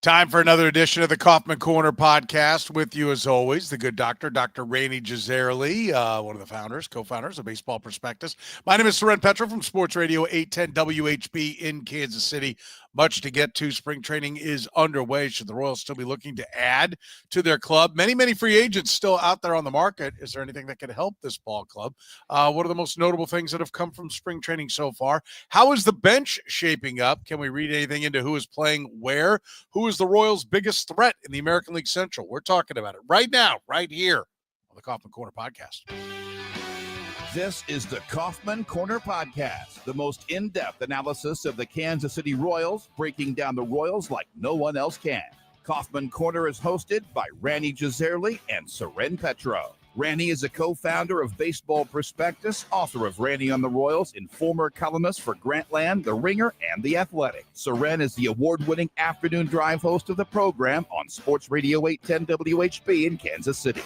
Time for another edition of the Kaufman Corner podcast. With you, as always, the good doctor, Dr. Rany, Jazayerli, one of the founders, co-founders of Baseball Prospectus. My name is Soren, Petro from Sports Radio 810 WHB in Kansas City. Much to get to. Spring training is underway. Should the Royals still be looking to add to their club? Many free agents still out there on the market. Is there anything that could help this ball club? What are the most notable things that have come from spring training so far? How is the bench shaping up? Can we read anything into who is playing where? Who is the Royals' biggest threat in the American League Central? We're talking about it right now, right here on the Kaufman Corner podcast. This is the Kaufman Corner Podcast, the most in-depth analysis of the Kansas City Royals, breaking down the Royals like no one else can. Kaufman Corner is hosted by Rany Jazayerli and Soren Petro. Rany is a co-founder of Baseball Prospectus, author of Rany on the Royals, and former columnist for Grantland, The Ringer, and The Athletic. Soren is the award-winning afternoon drive host of the program on Sports Radio 810 WHB in Kansas City.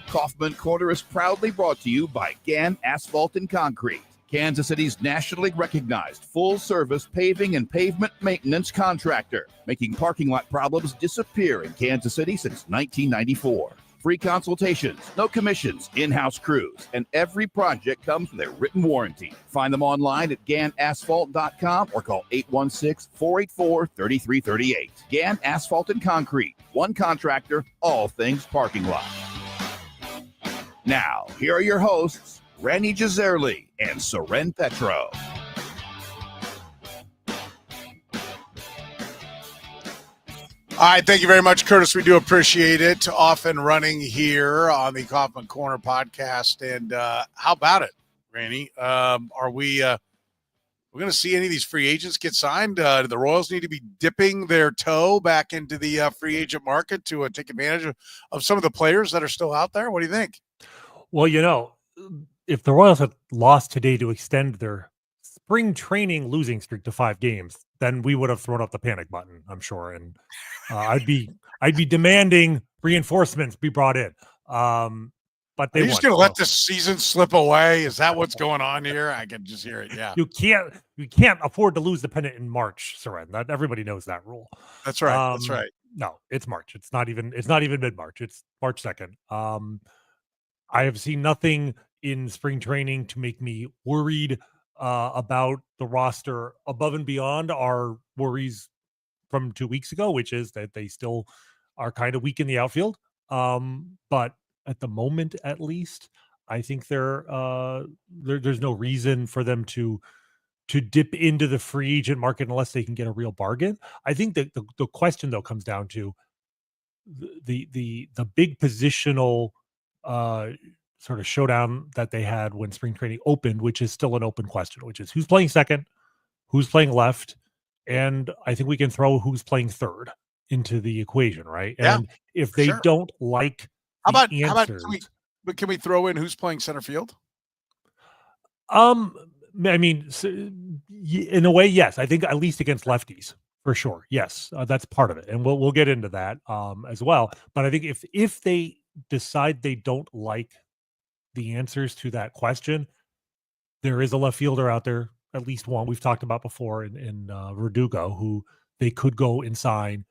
Kaufman Corner is proudly brought to you by Gann Asphalt and Concrete, Kansas City's nationally recognized full-service paving and pavement maintenance contractor, making parking lot problems disappear in Kansas City since 1994. Free consultations, no commissions, in-house crews, and every project comes with a written warranty. Find them online at GannAsphalt.com or call 816-484-3338. Gann Asphalt and Concrete, one contractor, all things parking lot. Now, here are your hosts, Rany Jazayerli and Soren Petro. All right, thank you very much, Curtis. We do appreciate it. Off and running here on the Kaufman Corner podcast. And how about it, Rany? Are we we're going to see any of these free agents get signed? Do the Royals need to be dipping their toe back into the free agent market to take advantage of some of the players that are still out there? What do you think? Well, if the Royals had lost today to extend their spring training losing streak to 5 games, then we would have thrown up the panic button, I'm sure. And I'd be demanding reinforcements be brought in. But Are you just going to let this season slip away? Is that what's going on here? I can just hear it. Yeah. You can't afford to lose the pennant in March, Soren. That everybody knows that rule. That's right. That's right. No, it's March. It's not even mid-March. It's March 2nd. I have seen nothing in spring training to make me worried about the roster above and beyond our worries from 2 weeks ago, which is that they still are kind of weak in the outfield. But at the moment, at least, I think there's no reason for them to dip into the free agent market unless they can get a real bargain. I think that the question though comes down to the big positional sort of showdown that they had when spring training opened, which is still an open question, which is who's playing second, who's playing left, and I think we can throw who's playing third into the equation, right? Yeah, and if they don't like answers, can we throw in who's playing center field? I mean, in a way, yes. I think at least against lefties, for sure. Yes, that's part of it, and we'll get into that as well. But I think if they decide they don't like the answers to that question, there is a left fielder out there, at least one we've talked about before in Verdugo, who they could go and sign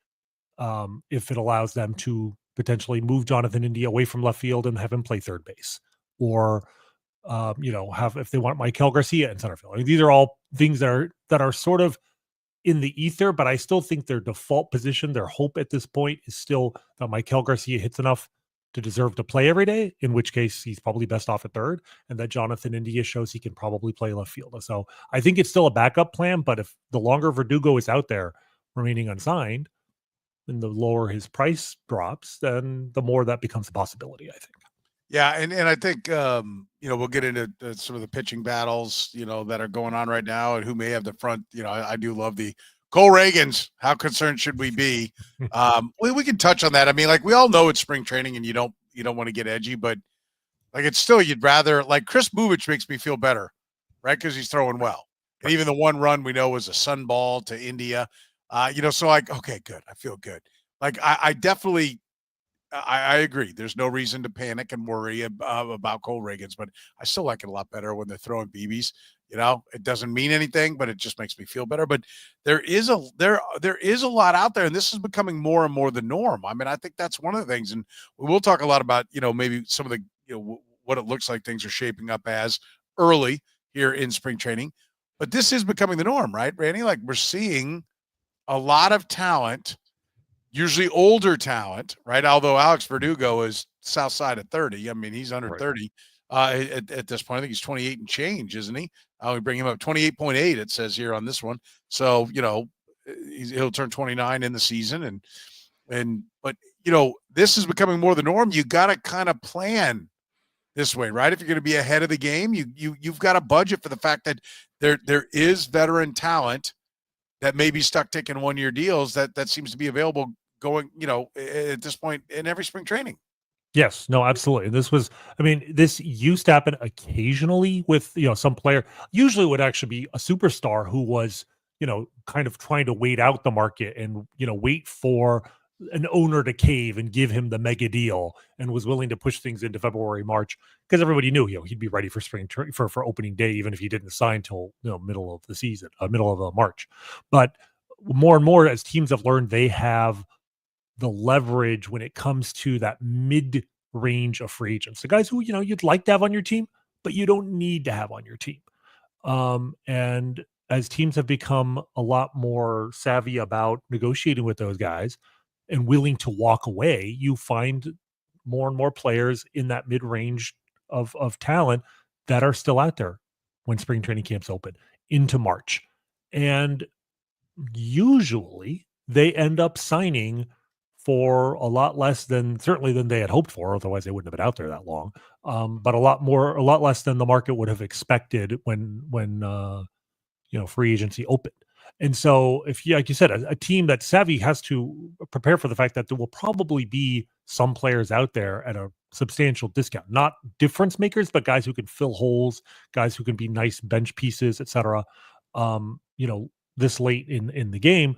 if it allows them to potentially move Jonathan India away from left field and have him play third base, or have, if they want, Michael Garcia in center field. I mean, these are all things that are sort of in the ether, but I still think their default position, their hope at this point, is still that Michael Garcia hits enough to deserve to play every day, in which case he's probably best off at third, and that Jonathan India shows he can probably play left field. So I think it's still a backup plan, but if the longer Verdugo is out there remaining unsigned, and the lower his price drops, then the more that becomes a possibility, I think. Yeah, and I think we'll get into some of the pitching battles that are going on right now, and who may have the front. I do love the Cole Reagans. How concerned should we be? We can touch on that. I mean, like, we all know it's spring training, and you don't want to get edgy, but like, it's still, you'd rather, like, Chris Bubich makes me feel better, right? Because he's throwing well, and even the one run we know was a sun ball to India. So like, okay, good. I feel good. Like, I definitely I agree. There's no reason to panic and worry about Cole Reagans, but I still like it a lot better when they're throwing BBs. It doesn't mean anything, but it just makes me feel better. But there is a lot out there, and this is becoming more and more the norm. I mean, I think that's one of the things, and we will talk a lot about maybe some of the what it looks like things are shaping up as early here in spring training. But this is becoming the norm, right, Randy? Like we're seeing a lot of talent, usually older talent, right? Although Alex Verdugo is south side of 30. I mean, he's under Right. 30 at this point. I think he's 28 and change, isn't he? We bring him up 28.8, it says here on this one. So, he'll turn 29 in the season. But this is becoming more the norm. You got to kind of plan this way, right? If you're going to be ahead of the game, you've got a budget for the fact that there is veteran talent that may be stuck taking 1-year deals that seems to be available going, at this point in every spring training. Yes, no, absolutely. This used to happen occasionally with, some player. Usually it would actually be a superstar who was, kind of trying to wait out the market and, wait for an owner to cave and give him the mega deal and was willing to push things into February, March, because everybody knew, he'd be ready for for opening day, even if he didn't sign till, middle of the season, middle of March. But more and more as teams have learned, they have the leverage when it comes to that mid range of free agents. The guys who, you'd like to have on your team, but you don't need to have on your team. And as teams have become a lot more savvy about negotiating with those guys and willing to walk away, you find more and more players in that mid range of talent that are still out there when spring training camps open into March. And usually they end up signing for a lot less than certainly than they had hoped for. Otherwise, they wouldn't have been out there that long. But a lot less than the market would have expected when free agency opened. And so, if you, like you said, a team that's savvy has to prepare for the fact that there will probably be some players out there at a substantial discount, not difference makers, but guys who can fill holes, guys who can be nice bench pieces, etc. This late in the game.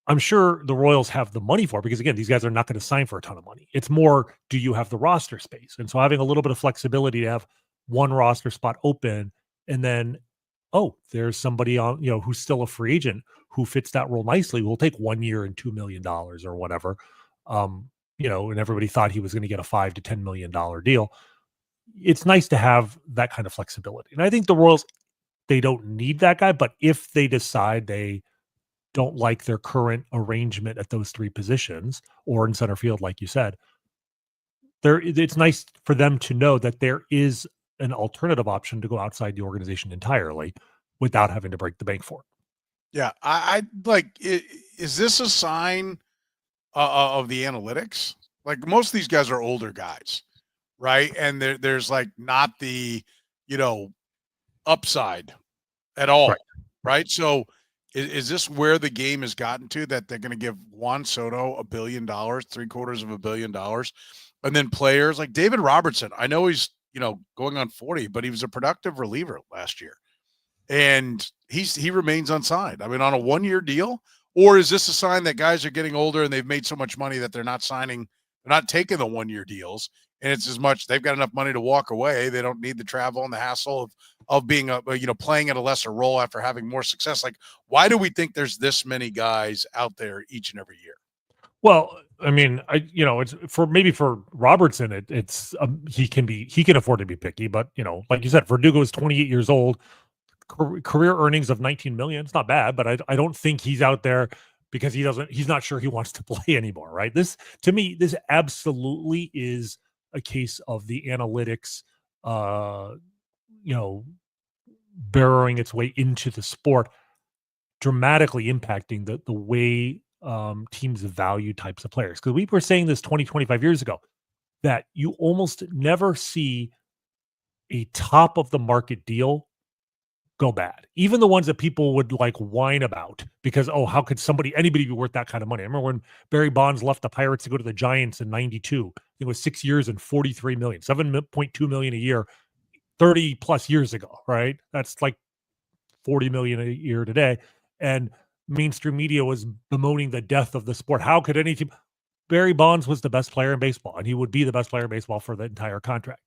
I'm sure the Royals have the money for it because, again, these guys are not going to sign for a ton of money. It's more, do you have the roster space? And so having a little bit of flexibility to have one roster spot open and then, there's somebody on, who's still a free agent who fits that role nicely. We'll take 1 year and $2 million or whatever. And everybody thought he was going to get a $5 to $10 million deal. It's nice to have that kind of flexibility. And I think the Royals, they don't need that guy, but if they decide they don't like their current arrangement at those three positions or in center field, like you said, it's nice for them to know that there is an alternative option to go outside the organization entirely without having to break the bank for it. Yeah. I like, is this a sign of the analytics? Like most of these guys are older guys, right? And there's like not the, upside at all. Right. So, is this where the game has gotten to, that they're going to give Juan Soto $1 billion, $750 million, and then players like David Robertson? I know he's, going on 40, but he was a productive reliever last year, and he remains unsigned. I mean, on a 1-year deal, or is this a sign that guys are getting older and they've made so much money that they're not taking the 1-year deals, and it's as much they've got enough money to walk away. They don't need the travel and the hassle of being playing at a lesser role after having more success. Like, why do we think there's this many guys out there each and every year? Well, I mean, it's for Robertson, it's he can afford to be picky, but like you said, Verdugo is 28 years old, career earnings of 19 million. It's not bad, but I don't think he's out there because he's not sure he wants to play anymore, right? This, to me, this absolutely is a case of the analytics, burrowing its way into the sport, dramatically impacting the way teams value types of players. Because we were saying this 20, 25 years ago, that you almost never see a top of the market deal go bad. Even the ones that people would like whine about because, how could anybody be worth that kind of money? I remember when Barry Bonds left the Pirates to go to the Giants in 92. It was 6 years and 43 million, 7.2 million a year, 30 plus years ago, right? That's like 40 million a year today. And mainstream media was bemoaning the death of the sport. How could any team? Barry Bonds was the best player in baseball, and he would be the best player in baseball for the entire contract.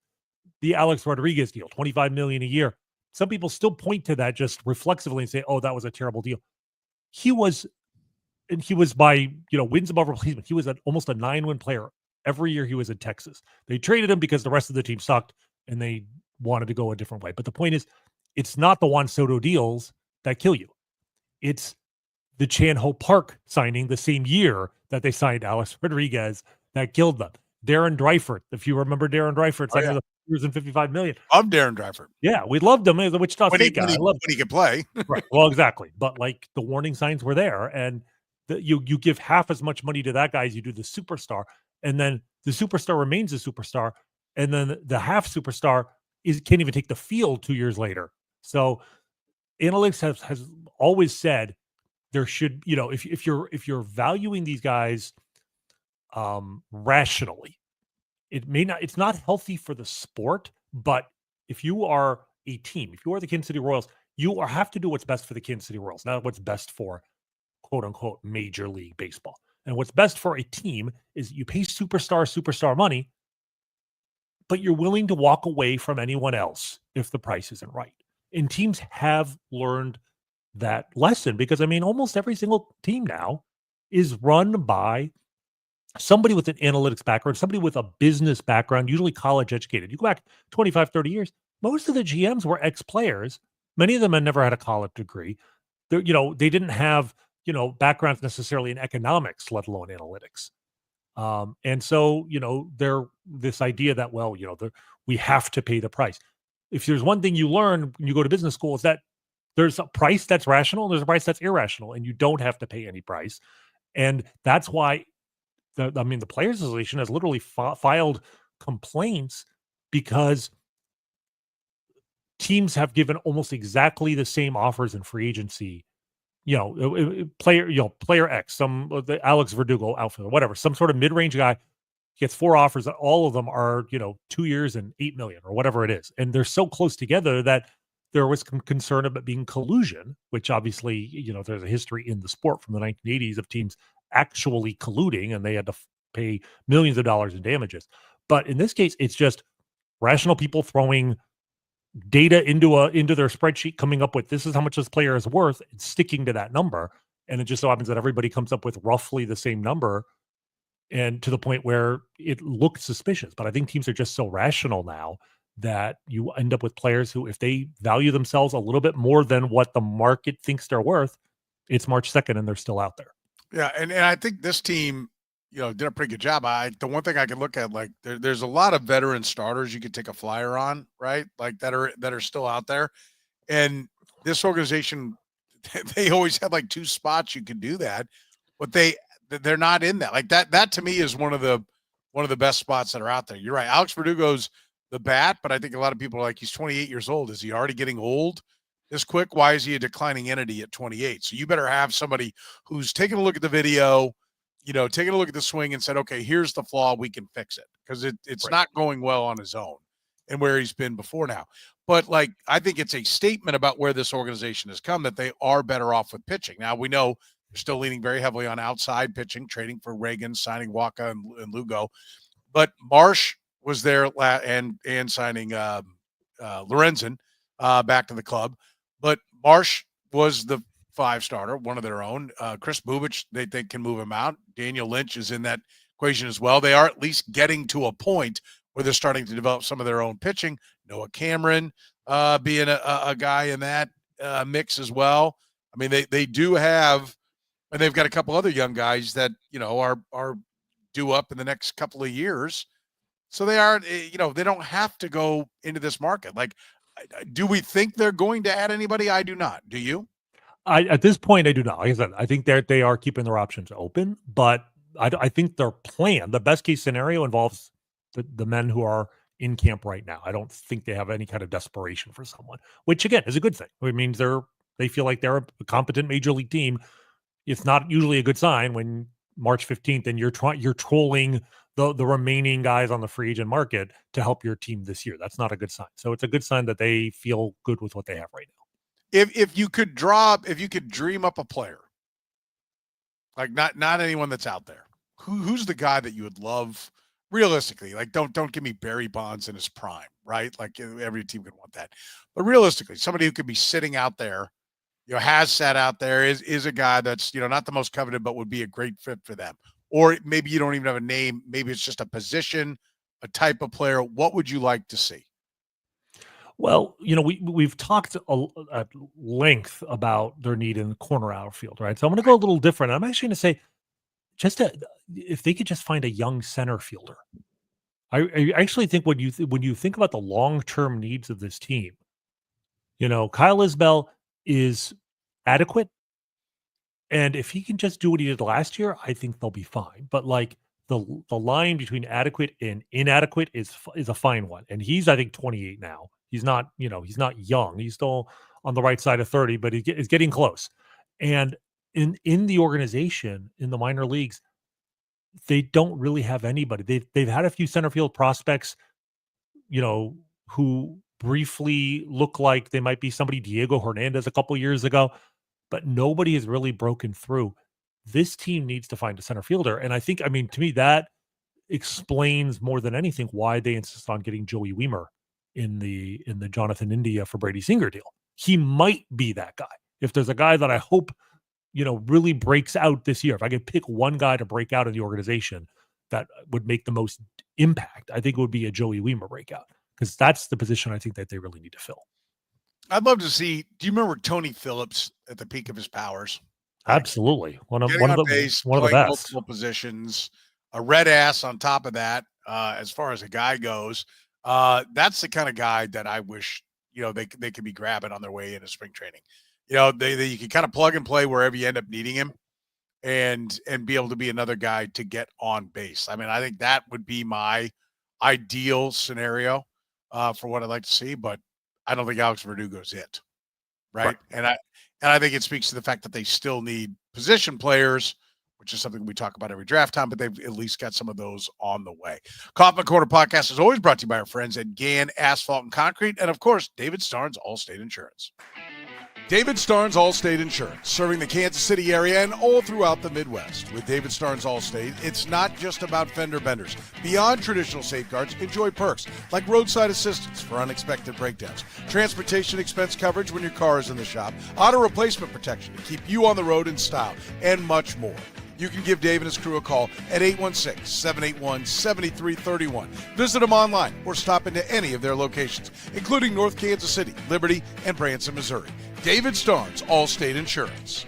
The Alex Rodriguez deal, $25 million a year. Some people still point to that just reflexively and say, "Oh, that was a terrible deal." He was by wins above replacement. He was almost a 9-win player every year he was in Texas. They traded him because the rest of the team sucked and they wanted to go a different way. But the point is, it's not the Juan Soto deals that kill you. It's the Chan Ho Park signing the same year that they signed Alex Rodriguez that killed them. Darren Dreifert, if you remember Darren Dreifert, signing the years and $55 million. Love Darren Dreifert. Yeah, we loved him as a Wichita State guy. When he could play. Right. Well, exactly. But like the warning signs were there, and you give half as much money to that guy as you do the superstar, and then the superstar remains a superstar, and then the half superstar can't even take the field 2 years later. So analytics has always said there should, if you're valuing these guys rationally, it's not healthy for the sport, but if you are a team, if you are the Kansas City Royals, you have to do what's best for the Kansas City Royals, not what's best for quote unquote Major League Baseball. And what's best for a team is you pay superstar money, but you're willing to walk away from anyone else if the price isn't right. And teams have learned that lesson because, almost every single team now is run by somebody with an analytics background, somebody with a business background, usually college educated. You go back 25, 30 years, most of the GMs were ex-players. Many of them had never had a college degree. They didn't have, backgrounds necessarily in economics, let alone analytics. And so, this idea that, we have to pay the price. If there's one thing you learn when you go to business school is that there's a price that's rational, and there's a price that's irrational, and you don't have to pay any price. And that's why the Players Association has literally filed complaints because teams have given almost exactly the same offers in free agency. Player X, the Alex Verdugo outfielder, whatever, some sort of mid-range guy gets 4 offers, and all of them are 2 years and $8 million or whatever it is, and they're so close together that there was concern about being collusion, which obviously there's a history in the sport from the 1980s of teams actually colluding, and they had to pay millions of dollars in damages. But in this case, it's just rational people throwing data into their spreadsheet, coming up with this is how much this player is worth, and sticking to that number. And it just so happens that everybody comes up with roughly the same number, and to the point where it looks suspicious. But I think teams are just so rational now that you end up with players who, if they value themselves a little bit more than what the market thinks they're worth, it's March 2nd and they're still out there. Yeah, and I think this team, did a pretty good job. The one thing I can look at, like there's a lot of veteran starters you could take a flyer on, right? Like that are still out there. And this organization, they always had like 2 spots you could do that, but they're not in that. Like that to me is one of the best spots that are out there. You're right. Alex Verdugo's the bat, but I think a lot of people are like, he's 28 years old. Is he already getting old this quick? Why is he a declining entity at 28? So you better have somebody who's taking a look at the video, taking a look at the swing and said, okay, here's the flaw. We can fix it, because it's not going well on his own and where he's been before now. But like, I think it's a statement about where this organization has come, that they are better off with pitching. Now we know they're still leaning very heavily on outside pitching, trading for Reagan, signing Waka and Lugo, but Marsh was there and signing Lorenzen back to the club. But Marsh was the 5 starter, one of their own. Chris Bubich, they think, can move him out. Daniel Lynch is in that equation as well. They are at least getting to a point where they're starting to develop some of their own pitching. Noah Cameron being a guy in that mix as well. I mean, they do have, and they've got a couple other young guys that, are due up in the next couple of years. So they are, they don't have to go into this market. Like, do we think they're going to add anybody? I do not. Do you? At this point, I do not. Like I said, I think they are keeping their options open, but I think their plan, the best case scenario, involves the men who are in camp right now. I don't think they have any kind of desperation for someone, which again is a good thing. It means they feel like they're a competent major league team. It's not usually a good sign when March 15th and you're trolling the remaining guys on the free agent market to help your team this year. That's not a good sign. So it's a good sign that they feel good with what they have right now. If you could dream up a player, like not anyone that's out there, who's the guy that you would love realistically? Like, don't give me Barry Bonds in his prime, right? Like every team could want that, but realistically, somebody who could be sitting out there, has sat out there, is a guy that's not the most coveted, but would be a great fit for them. Or maybe you don't even have a name. Maybe it's just a position, a type of player. What would you like to see? Well, we've talked at length about their need in the corner outfield, right? So I'm going to go a little different. I'm actually going to say if they could just find a young center fielder. I actually think when you think about the long term needs of this team, Kyle Isbell is adequate, and if he can just do what he did last year, I think they'll be fine. But like the line between adequate and inadequate is a fine one, and he's I think 28 now. He's not he's not young. He's still on the right side of 30, but he's getting close. And in the organization in the minor leagues, they don't really have anybody. They've had a few center field prospects, who briefly look like they might be somebody, Diego Hernandez a couple years ago, but nobody has really broken through. This team needs to find a center fielder. And I mean, to me, that explains more than anything why they insist on getting Joey Weimer in the Jonathan India for Brady Singer deal. He might be that guy. If there's a guy that I hope really breaks out this year. If I could pick one guy to break out in the organization that would make the most impact, I think it would be a Joey Weimer breakout, because that's the position I think that they really need to fill. I'd love to see. Do you remember Tony Phillips at the peak of his powers? Absolutely. One of the best. Multiple positions, a red ass on top of that, as far as a guy goes. That's the kind of guy that I wish, they could be grabbing on their way into spring training. You can kind of plug and play wherever you end up needing him, and be able to be another guy to get on base. I mean, I think that would be my ideal scenario for what I'd like to see, but I don't think Alex Verdugo's it. Right. And I think it speaks to the fact that they still need position players, which is something we talk about every draft time, but they've at least got some of those on the way. Kaufman Corner Podcast is always brought to you by our friends at Gann Asphalt and Concrete, and of course, David Starnes Allstate Insurance. David Starnes Allstate Insurance, serving the Kansas City area and all throughout the Midwest. With David Starnes Allstate, it's not just about fender benders. Beyond traditional safeguards, enjoy perks like roadside assistance for unexpected breakdowns, transportation expense coverage when your car is in the shop, auto replacement protection to keep you on the road in style, and much more. You can give Dave and his crew a call at 816-781-7331. Visit them online or stop into any of their locations, including North Kansas City, Liberty, and Branson, Missouri. David Starnes, Allstate Insurance.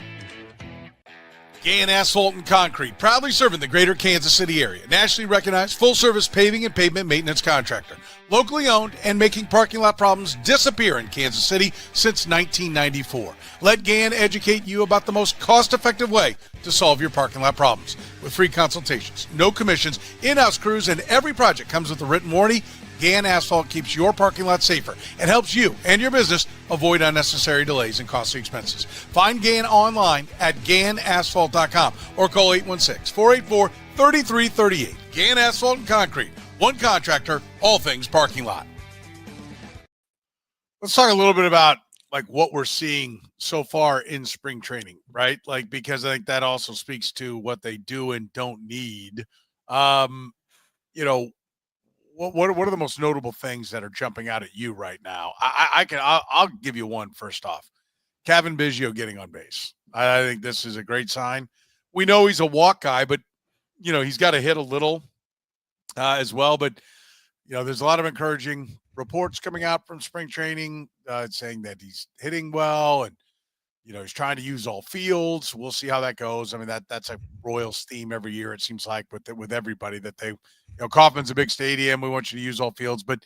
Gann Asphalt and Concrete, proudly serving the greater Kansas City area. Nationally recognized full-service paving and pavement maintenance contractor. Locally owned and making parking lot problems disappear in Kansas City since 1994. Let Gann educate you about the most cost-effective way to solve your parking lot problems. With free consultations, no commissions, in-house crews, and every project comes with a written warranty, Gann Asphalt keeps your parking lot safer and helps you and your business avoid unnecessary delays and costly expenses. Find Gann online at GannAsphalt.com or call 816-484-3338. Gann Asphalt and Concrete. One contractor, all things parking lot. Let's talk a little bit about like what we're seeing so far in spring training, right? Like, because I think that also speaks to what they do and don't need. What are the most notable things that are jumping out at you right now? I'll give you one first off. Kevin Biggio getting on base. I think this is a great sign. We know he's a walk guy, but he's got to hit a little as well. But there's a lot of encouraging reports coming out from spring training saying that he's hitting well and he's trying to use all fields. We'll see how that goes. I mean, that's a Royals theme every year, it seems like, with everybody that they, Kauffman's a big stadium. We want you to use all fields. But,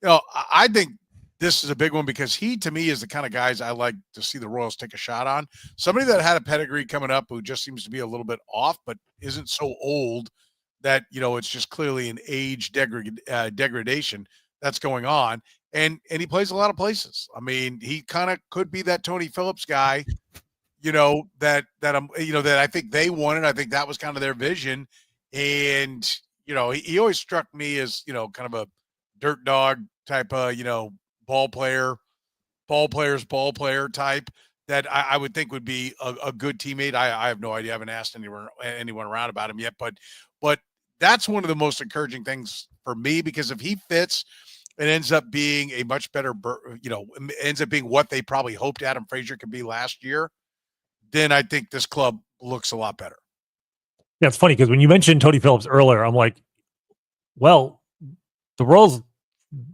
I think this is a big one because he, to me, is the kind of guys I like to see the Royals take a shot on. Somebody that had a pedigree coming up who just seems to be a little bit off, but isn't so old that, it's just clearly an age degradation that's going on. And he plays a lot of places. I mean, he kind of could be that Tony Phillips guy, that I think they wanted. I think that was kind of their vision. And, he always struck me as, kind of a dirt dog type of, ball player's ball player type that I would think would be a good teammate. I have no idea. I haven't asked anyone around about him yet, but that's one of the most encouraging things for me, because if he fits and ends up being a much better, ends up being what they probably hoped Adam Frazier could be last year, then I think this club looks a lot better. Yeah, it's funny because when you mentioned Tony Phillips earlier, I'm like, well, the Royals,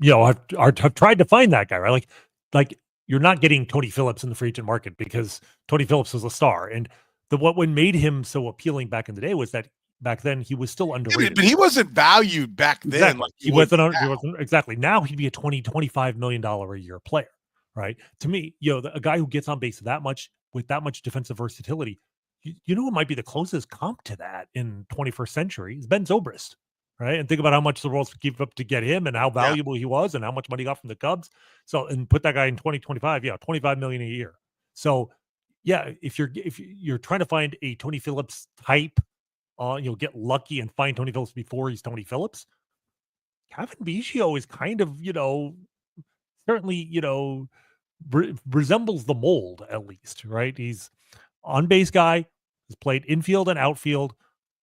have tried to find that guy, right? Like you're not getting Tony Phillips in the free agent market because Tony Phillips was a star, and what made him so appealing back in the day was that back then he was still underrated. But he wasn't valued back then. Exactly. Like he wasn't exactly. Now he'd be a $20-25 million a year player, right? To me, a guy who gets on base that much with that much defensive versatility, you know what might be the closest comp to that in 21st century is Ben Zobrist, right? And think about how much the Royals gave up to get him and how valuable he was and how much money he got from the Cubs. So, and put that guy in 2025, $25 million a year. So, if you're trying to find a Tony Phillips type, you'll get lucky and find Tony Phillips before he's Tony Phillips. Kevin Biggio is kind of, certainly, resembles the mold at least, right? He's on-base guy, has played infield and outfield,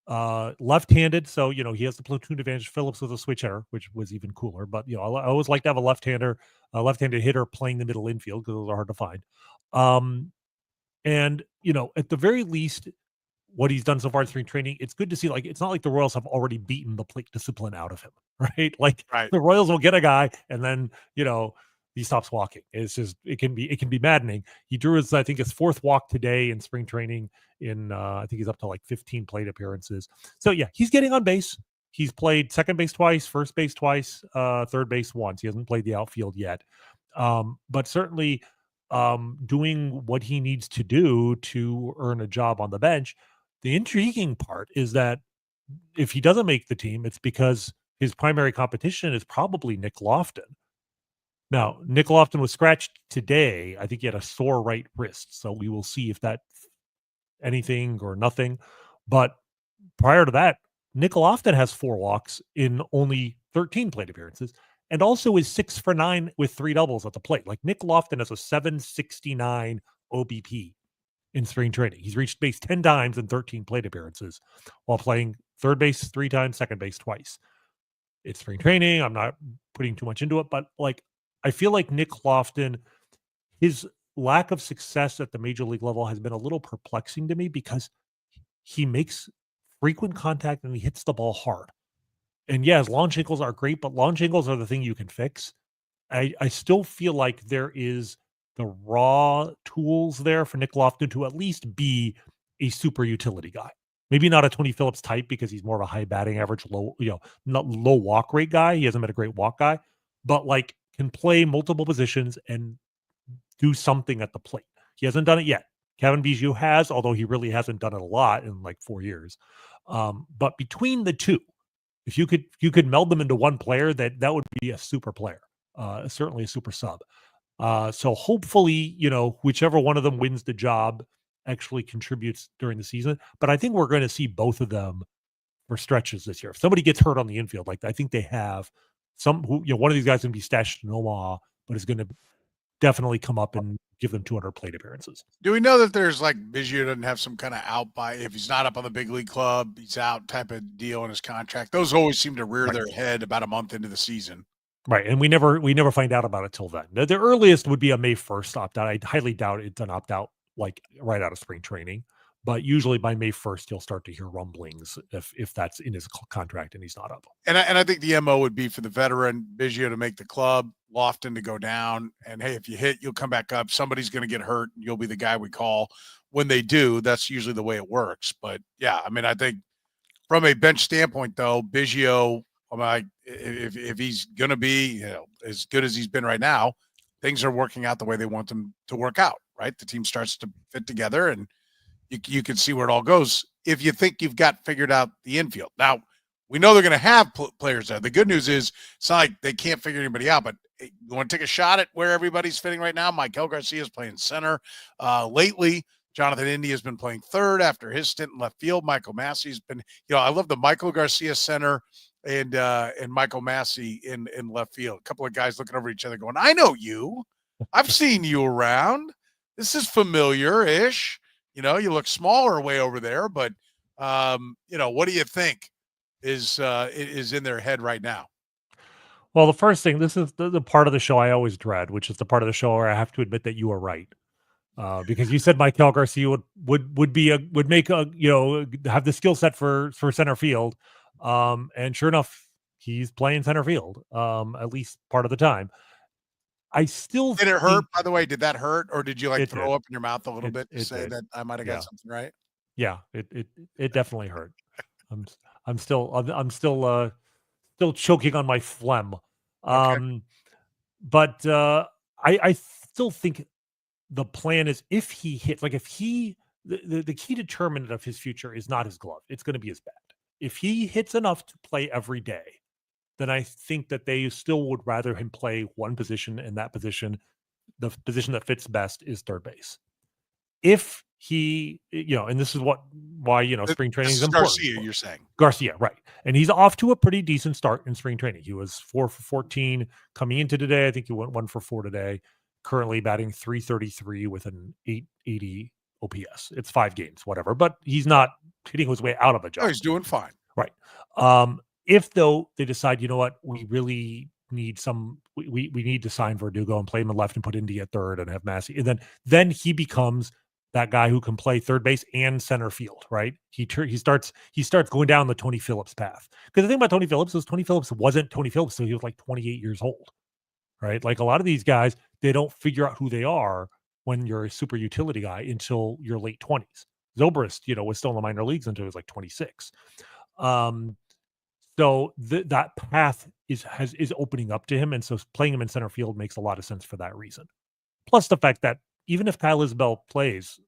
left-handed. So, he has the platoon advantage. Phillips was a switch hitter, which was even cooler. But, I always like to have a left-handed hitter playing the middle infield because those are hard to find. And, at the very least, what he's done so far in spring training, it's good to see. Like, it's not like the Royals have already beaten the plate discipline out of him, right? Like, the Royals will get a guy and then, he stops walking. It's just, it can be maddening. He drew his fourth walk today in spring training I think he's up to like 15 plate appearances. So he's getting on base. He's played second base twice, first base twice, third base once. He hasn't played the outfield yet. But certainly doing what he needs to do to earn a job on the bench. The intriguing part is that if he doesn't make the team, it's because his primary competition is probably Nick Lofton. Now, Nick Lofton was scratched today. I think he had a sore right wrist. So we will see if that's anything or nothing. But prior to that, Nick Lofton has 4 walks in only 13 plate appearances and also is 6 for 9 with 3 doubles at the plate. Like, Nick Lofton has a 769 OBP in spring training. He's reached base 10 times in 13 plate appearances while playing third base 3 times, second base twice. It's spring training. I'm not putting too much into it, but I feel like Nick Lofton, his lack of success at the major league level has been a little perplexing to me because he makes frequent contact and he hits the ball hard. And his launch angles are great, but launch angles are the thing you can fix. I still feel like there is the raw tools there for Nick Lofton to at least be a super utility guy. Maybe not a Tony Phillips type because he's more of a high batting average, not low walk rate guy. He hasn't been a great walk guy, but can play multiple positions and do something at the plate. He hasn't done it yet. Kevin Biggio has, although he really hasn't done it a lot in 4 years. But between the two, if you could meld them into one player, that would be a super player, certainly a super sub. So hopefully, whichever one of them wins the job actually contributes during the season. But I think we're going to see both of them for stretches this year. If somebody gets hurt on the infield, I think they have one of these guys going to be stashed in Omaha, but is going to definitely come up and give them 200 plate appearances. Do we know that there's Biggio doesn't have some kind of out by, if he's not up on the big league club, he's out type of deal in his contract? Those always seem to rear their head about a month into the season. Right. And we never find out about it till then. The earliest would be a May 1st opt out. I highly doubt it's an opt out right out of spring training. But usually by May 1st, you'll start to hear rumblings if that's in his contract and he's not up. And I think the MO would be for the veteran Biggio to make the club, Lofton to go down. And hey, if you hit, you'll come back up. Somebody's going to get hurt. And you'll be the guy we call when they do. That's usually the way it works. But I think from a bench standpoint, though, Biggio, if he's going to be as good as he's been right now, things are working out the way they want them to work out. Right, the team starts to fit together and you can see where it all goes if you think you've got figured out the infield. Now, we know they're going to have players there. The good news is it's not like they can't figure anybody out, but you want to take a shot at where everybody's fitting right now? Maikel Garcia is playing center. Lately, Jonathan India has been playing third after his stint in left field. Michael Massey's been, I love the Michael Garcia center and Michael Massey in left field. A couple of guys looking over each other going, I know you. I've seen you around. this is familiar-ish. You look smaller way over there, but what do you think is in their head right now? Well, the first thing, this is the part of the show I always dread, which is the part of the show where I have to admit that you are right. Because you said Michael Garcia would make have the skill set for center field, and sure enough, he's playing center field at least part of the time. I still Did it hurt? think By the way, did that hurt, or did you it throw did. up in your mouth a little bit to It say did. that I might have got Yeah, something right? yeah. It definitely hurt. I'm still choking on my phlegm. Okay. But I still think the plan is if he hits, like if he, the key determinant of his future is not his glove, it's going to be his bat. If he hits enough to play every day, then I think that they still would rather him play one position, and that position, the position that fits best is third base. If he, and this is why spring training This is is important. Garcia, you're saying. Garcia, right. And he's off to a pretty decent start in spring training. He was 4 for 14 coming into today. I think he went 1 for 4 today. Currently batting .333 with an 880 OPS. It's 5 games, whatever. But he's not hitting his way out of a job. Oh, he's doing fine. Right. If though they decide, you know what, we really need we need to sign Verdugo and play him in left and put Indy at third and have Massey, and then he becomes that guy who can play third base and center field, right? He starts going down the Tony Phillips path. Because the thing about Tony Phillips is Tony Phillips wasn't Tony Phillips so he was like 28 years old, right? Like a lot of these guys, they don't figure out who they are when you're a super utility guy until your late 20s. Zobrist, was still in the minor leagues until he was like 26. So that path is opening up to him, and so playing him in center field makes a lot of sense for that reason. Plus the fact that even if Kyle Isbell plays,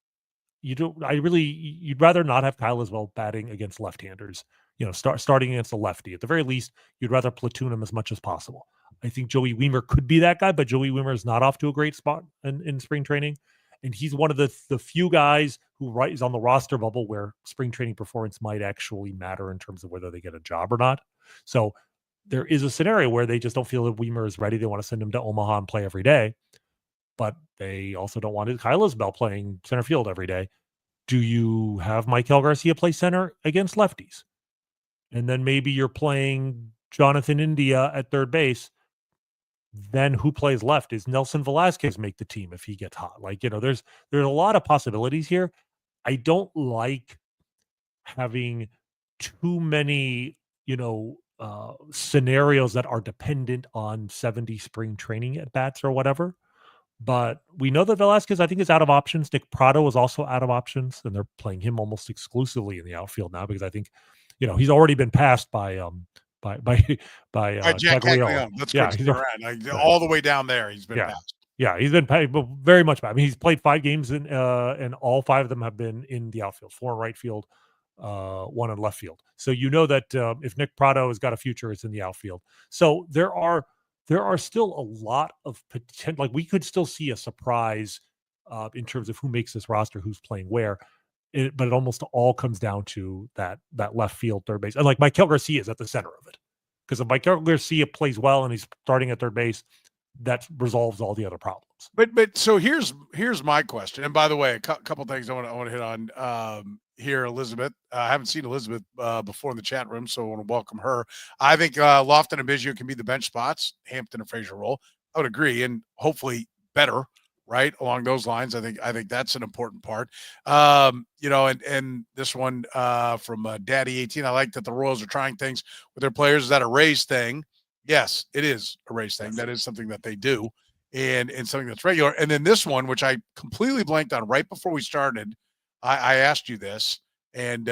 you'd rather not have Kyle Isbell batting against left-handers. Starting against a lefty. At the very least, you'd rather platoon him as much as possible. I think Joey Wiemer could be that guy, but Joey Wiemer is not off to a great spot in spring training. And he's one of the few guys who is on the roster bubble where spring training performance might actually matter in terms of whether they get a job or not. So there is a scenario where they just don't feel that Wiemer is ready. They want to send him to Omaha and play every day. But they also don't want Kyle Isbell playing center field every day. Do you have Michael Garcia play center against lefties? And then maybe you're playing Jonathan India at third base. Then who plays left? Is Nelson Velasquez make the team if he gets hot? There's a lot of possibilities here. I don't like having too many, scenarios that are dependent on 70 spring training at bats or whatever. But we know that Velasquez, I think, is out of options. Nick Prado is also out of options, and they're playing him almost exclusively in the outfield now because I think, he's already been passed by Jack Caglione. Let's quick around. All the way down there, he's been passed. Yeah, he's been very much bad. I mean, he's played 5 games and all 5 of them have been in the outfield, 4 in right field, 1 in left field. So that if Nick Prado has got a future, it's in the outfield. So there are still a lot of potential. Like we could still see a surprise in terms of who makes this roster, who's playing where. But it almost all comes down to that left field, third base. And like Michael Garcia is at the center of it. Because if Michael Garcia plays well and he's starting at third base, that resolves all the other problems. But so here's my question. And by the way, a couple things I want to hit on here, Elizabeth. I haven't seen Elizabeth before in the chat room, so I want to welcome her. I think Lofton and Biggio can be the bench spots, Hampton and Frazier role. I would agree, and hopefully better, right, along those lines. I think that's an important part. And this one from Daddy 18, I like that the Royals are trying things with their players. Is that a Rays thing? Yes, it is a Rays thing. That is something that they do, and something that's regular. And then this one, which I completely blanked on right before we started, I asked you this and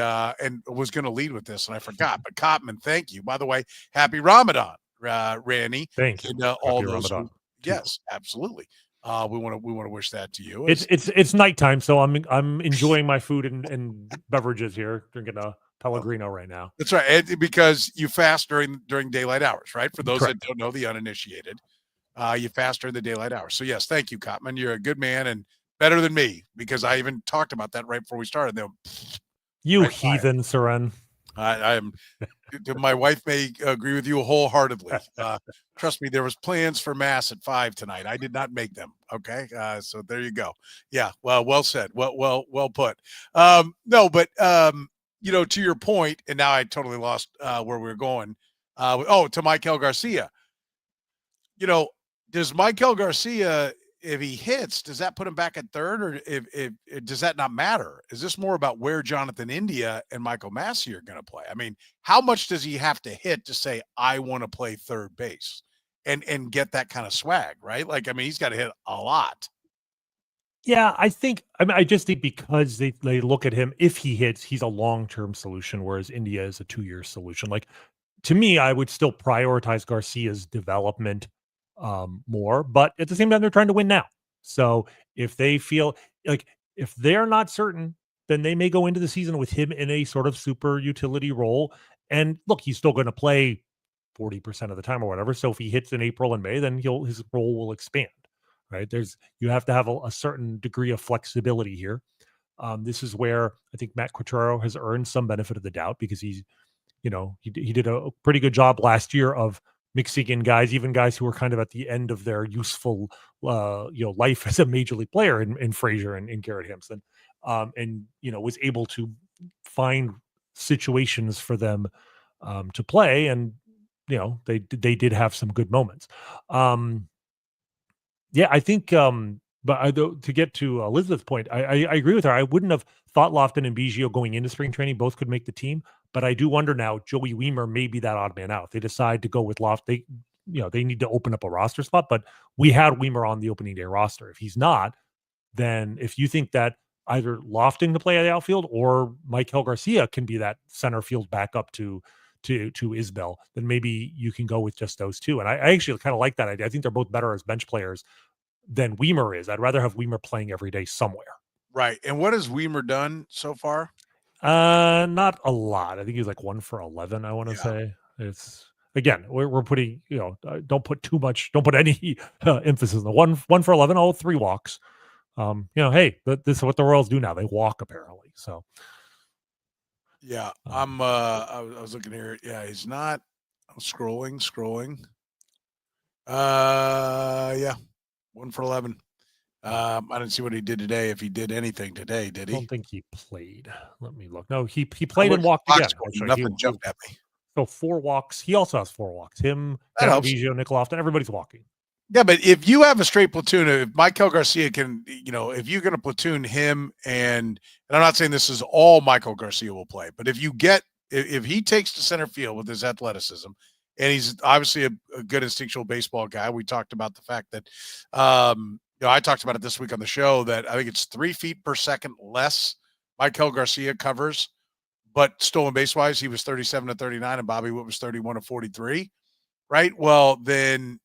was going to lead with this, and I forgot. But Cotman, thank you. By the way, happy Ramadan, Rany. Thank you. And all those. Ramadan. Yes, absolutely. We want to wish that to you. It's nighttime, so I'm enjoying my food and beverages here, drinking a Pellegrino right now. That's right, because you fast during daylight hours, right? For those Correct. that don't know, the uninitiated, you fast during the daylight hours. So yes, thank you, Cotman. You're a good man and better than me because I even talked about that right before we started. You heathen, Soren. I'm. My wife may agree with you wholeheartedly. Trust me, there was plans for mass at 5 tonight. I did not make them. Okay, so there you go. Yeah, well said. Well put. No, but to your point, and now I totally lost where we were going. To Michael Garcia. Does Michael Garcia, if he hits, does that put him back at third, or if does that not matter? Is this more about where Jonathan India and Michael Massey are going to play? I mean, how much does he have to hit to say I want to play third base and get that kind of swag, right? Like, I mean, he's got to hit a lot. Yeah, I just think because they look at him, if he hits, he's a long-term solution, whereas India is a 2-year solution. Like, to me, I would still prioritize Garcia's development more, but at the same time, they're trying to win now. So if they feel like if they're not certain, then they may go into the season with him in a sort of super utility role. And look, he's still going to play 40% of the time or whatever. So if he hits in April and May, then his role will expand. Right? You have to have a certain degree of flexibility here. This is where I think Matt Quatraro has earned some benefit of the doubt because he did a pretty good job last year of mixing in guys, even guys who were kind of at the end of their useful, life as a major league player in Frazier and in Garrett Hampson, and was able to find situations for them to play, and they did have some good moments. Yeah, I think, to get to Elizabeth's point, I agree with her. I wouldn't have thought Lofton and Biggio going into spring training both could make the team, but I do wonder now, Joey Weimer may be that odd man out. If they decide to go with Loft, they need to open up a roster spot, but we had Weimer on the opening day roster. If he's not, then if you think that either Lofton to play at the outfield or Michael Garcia can be that center field backup to Isbell, then maybe you can go with just those two. And I actually kind of like that idea. I think they're both better as bench players than Weimer is. I'd rather have Weimer playing every day somewhere. Right. And what has Weimer done so far? Not a lot. I think he's like 1 for 11. I want to say it's again, we're putting, don't put any emphasis on the 1 for 11. Oh, 3 walks. Hey, this is what the Royals do now. They walk apparently. So. Yeah, I was looking here. Yeah, he's not. I'm scrolling. Yeah, 1 for 11. I didn't see what he did today. If he did anything today, did he? I don't think he played. Let me look. No, he played and walked again. Nothing jumped at me. So 4 walks. He also has 4 walks. Him, Kevin Biggio, Nick Lofton, everybody's walking. Yeah, but if you have a straight platoon, if Michael Garcia can, if you're going to platoon him, and I'm not saying this is all Michael Garcia will play, but if he takes to center field with his athleticism, and he's obviously a good instinctual baseball guy. We talked about the fact that, I talked about it this week on the show that I think it's 3 feet per second less Michael Garcia covers, but stolen base wise, he was 37 to 39, and Bobby Witt was 31 to 43. Right. Well, then,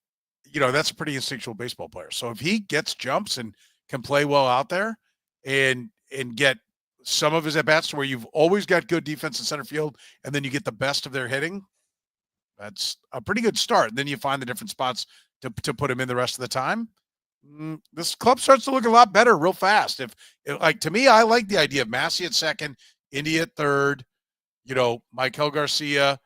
that's a pretty instinctual baseball player. So if he gets jumps and can play well out there and get some of his at-bats to where you've always got good defense in center field, and then you get the best of their hitting, that's a pretty good start. And then you find the different spots to put him in the rest of the time. This club starts to look a lot better real fast. If to me, I like the idea of Massey at second, India at third, Michael Garcia,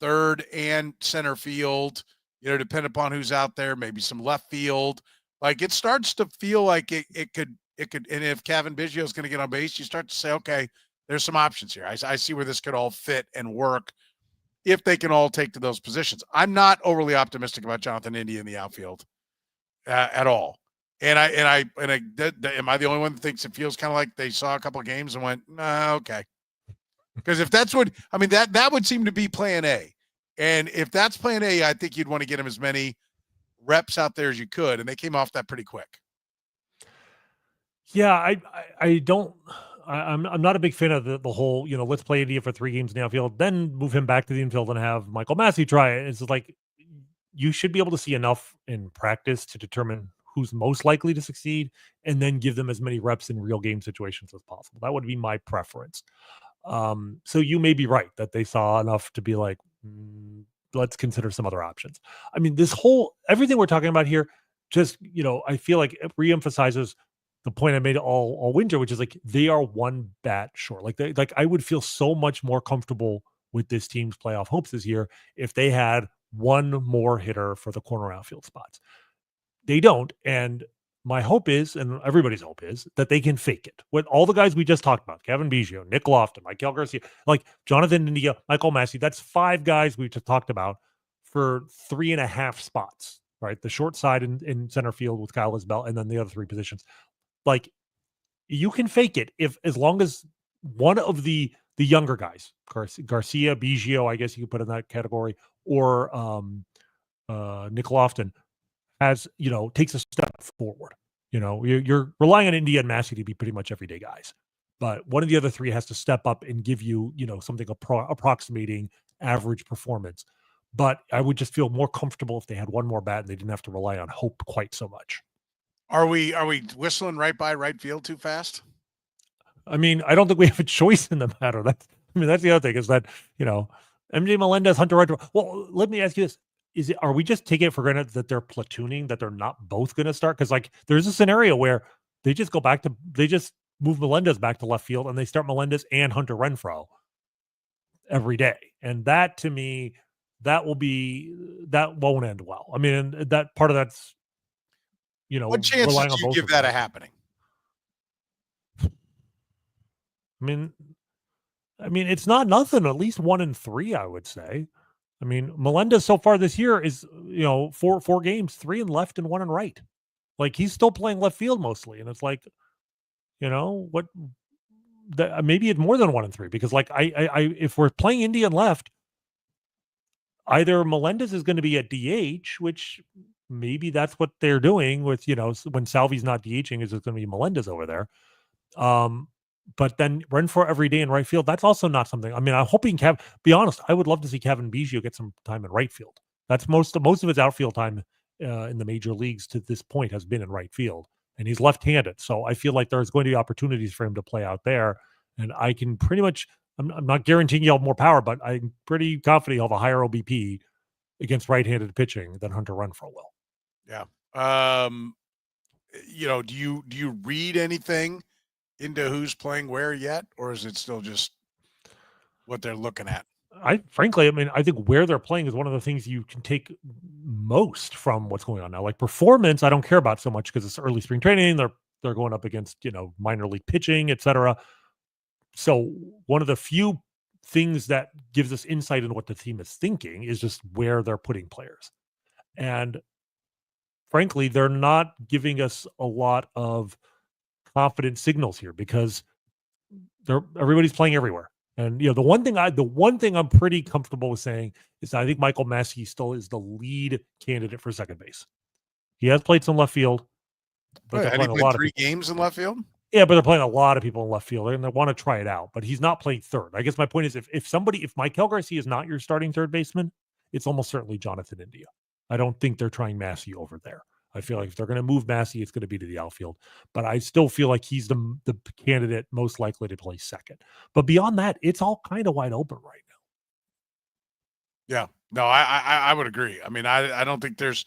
third and center field, depending upon who's out there, maybe some left field. Like, it starts to feel like it could, and if Kevin Biggio is going to get on base, you start to say, okay, there's some options here. I see where this could all fit and work if they can all take to those positions. I'm not overly optimistic about Jonathan India in the outfield at all. And am I the only one that thinks it feels kind of like they saw a couple of games and went, nah, okay. Because if that's what, that would seem to be plan A. And if that's plan A, I think you'd want to get him as many reps out there as you could. And they came off that pretty quick. Yeah, I'm not a big fan of the whole, let's play India for 3 games in the outfield, then move him back to the infield and have Michael Massey try it. It's like, you should be able to see enough in practice to determine who's most likely to succeed, and then give them as many reps in real game situations as possible. That would be my preference. So you may be right that they saw enough to be like, let's consider some other options. Everything we're talking about here, just, I feel like it reemphasizes the point I made all winter, which is like, they are one bat short. Like I would feel so much more comfortable with this team's playoff hopes this year if they had one more hitter for the corner outfield spots. They don't. And my hope is, and everybody's hope is, that they can fake it. With all the guys we just talked about, Kevin Biggio, Nick Lofton, Maikel Garcia, like Jonathan India, Michael Massey, that's 5 guys we just talked about for 3.5 spots, right? The short side in center field with Kyle Isbell, and then the other 3 positions. Like, you can fake it as long as one of the younger guys, Garcia, Biggio, I guess you could put in that category, or Nick Lofton, takes a step forward. You're relying on India and Massey to be pretty much everyday guys, but one of the other 3 has to step up and give you, something approximating average performance. But I would just feel more comfortable if they had one more bat and they didn't have to rely on hope quite so much. Are we whistling right by right field too fast? I mean, I don't think we have a choice in the matter. That's the other thing is that, MJ Melendez, Hunter Renfroe. Well, let me ask you this. Are we just taking it for granted that they're platooning, that they're not both going to start? Because there's a scenario where they just move Melendez back to left field and they start Melendez and Hunter Renfroe every day. And that, to me, that won't end well. I mean, that part of that's, what chances do you give that a happening? I mean, it's not nothing. At least 1 in 3, I would say. I mean, Melendez so far this year is, 4 games, 3 in left and 1 in right. Like, he's still playing left field mostly. And it's like, maybe it's more than 1 in 3 because if we're playing India and left, either Melendez is going to be at DH, which maybe that's what they're doing with, when Salvi's not DHing, is it's going to be Melendez over there. But then Renfroe every day in right field, that's also not something. I mean, I'm hoping be honest, I would love to see Kevin Biggio get some time in right field. That's most of his outfield time in the major leagues to this point has been in right field. And he's left-handed. So I feel like there's going to be opportunities for him to play out there. And I can pretty much, I'm not guaranteeing he'll have more power, but I'm pretty confident he'll have a higher OBP against right-handed pitching than Hunter Renfroe will. Yeah. Do you read anything into who's playing where yet, or is it still just what they're looking at? I think where they're playing is one of the things you can take most from what's going on now. Like performance, I don't care about so much because it's early spring training. They're going up against, minor league pitching, etc. So one of the few things that gives us insight into what the team is thinking is just where they're putting players. And frankly, they're not giving us a lot of confident signals here because everybody's playing everywhere. And the one thing I'm pretty comfortable with saying is that I think Michael Massey still is the lead candidate for second base. He has played some left field, but they're playing a lot of 3 games in left field. Yeah, but they're playing a lot of people in left field and they want to try it out. But he's not playing third. I guess my point is if Maikel Garcia is not your starting third baseman, it's almost certainly Jonathan India. I don't think they're trying Massey over there. I feel like if they're going to move Massey, it's going to be to the outfield. But I still feel like he's the candidate most likely to play second. But beyond that, it's all kind of wide open right now. Yeah. No, I would agree. I mean, I don't think there's